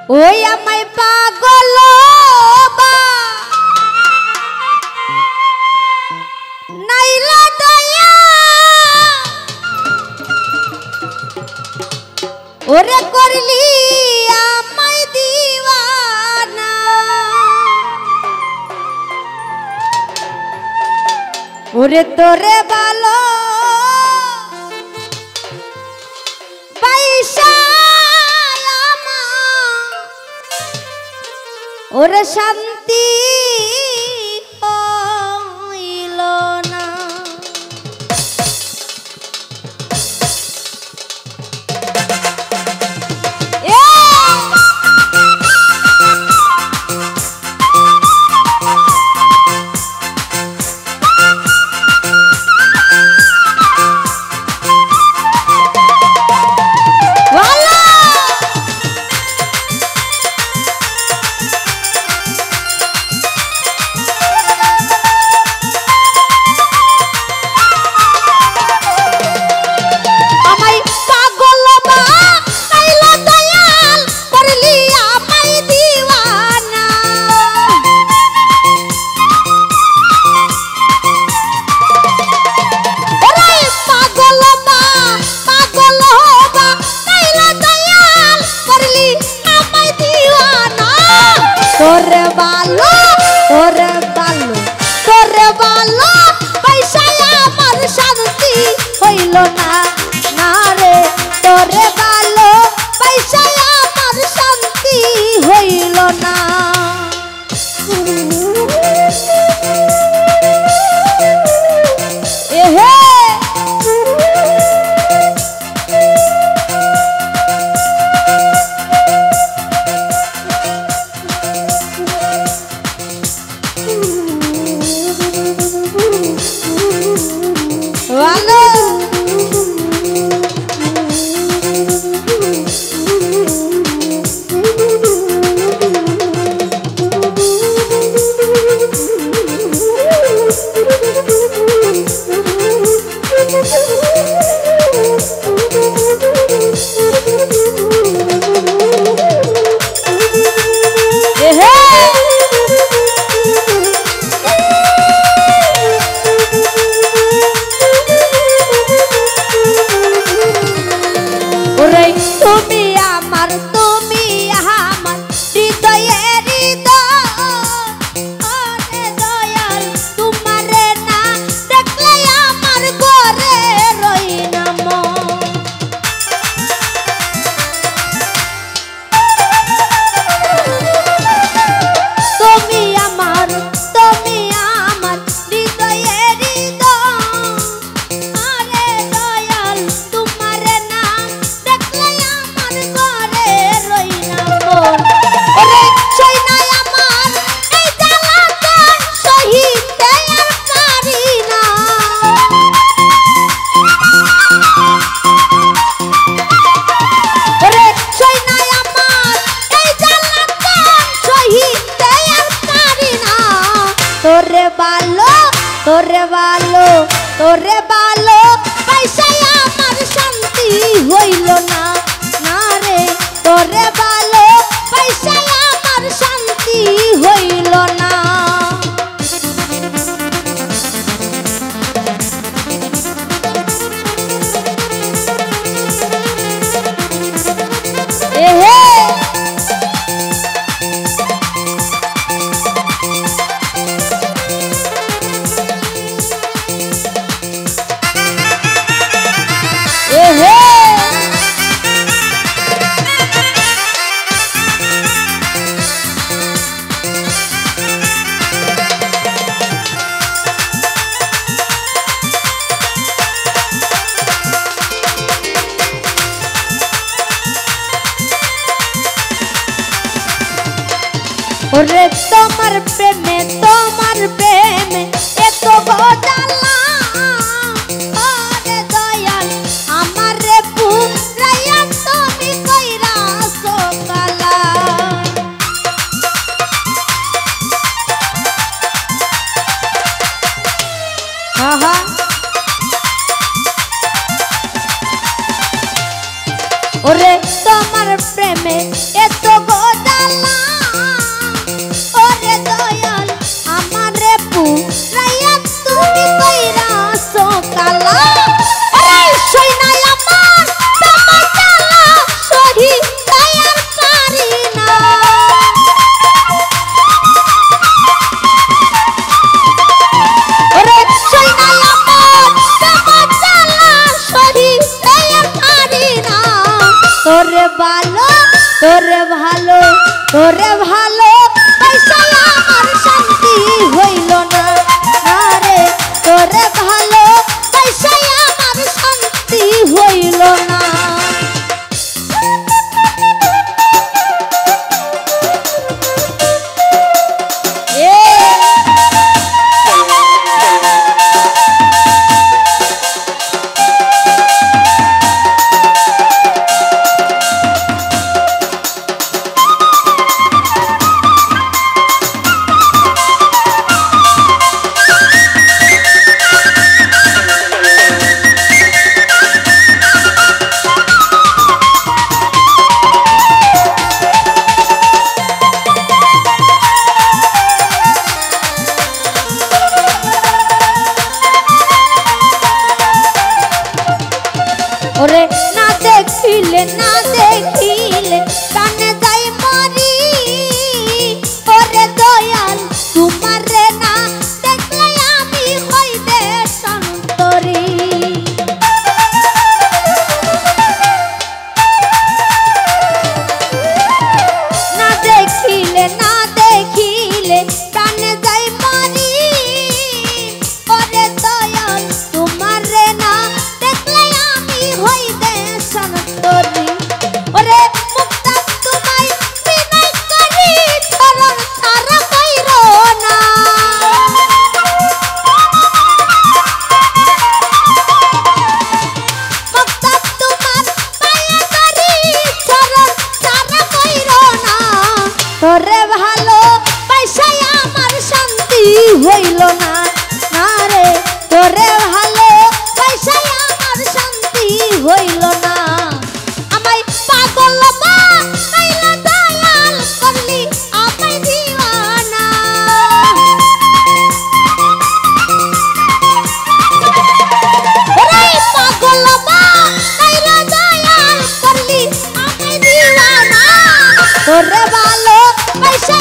ওই আমায় পাগল বা নাইলা দয়া ওরে করলি আমায় দিওয়ানা ওরে তোরে ভালো ওরে শান্তি হইল না তোরে ভালো পয়সায় আমার শান্তি হইল না না রে তোরে ভালো পয়সায় আমার শান্তি হইল না ওরে তোমার প্রেমে এত গোজালা ওরে দয়াল আমার রে পুরাইয়া তুমি কইরা সকালা আহা ওরে তোমার প্রেমে এত গোজালা তোরে ভালো পয়সা আমার শান্তি হইল না রে তোরে ভালো পয়সা আমার শান্তি হইল না ওরে না দেখিলে কানে যাই মরি ওরে দয়াল তোমারে না দেখলে আমি হই দেশান্তরী না দেখিলে কানে যাই মরি ওরে দয়াল তোমারে না দেখলে হই দেশান্তরী ওরে মুক্তা তোমায় বিনয় করি চরণ সারা কইরো না মুক্তা তোমার মায়া করি চরণ সারা কইরো না তোরে ভালো পয়সা আমার শান্তি হইল না রে তোরে ভালো পয়সা আমার শান্তি হইল না আমায় পাগল বানাইলা দয়াল করলি আমায় দিওয়ানা ওরে পাগল বানাইলা দয়াল করলি আমায় দিওয়ানা তোরে ভালো পয়সা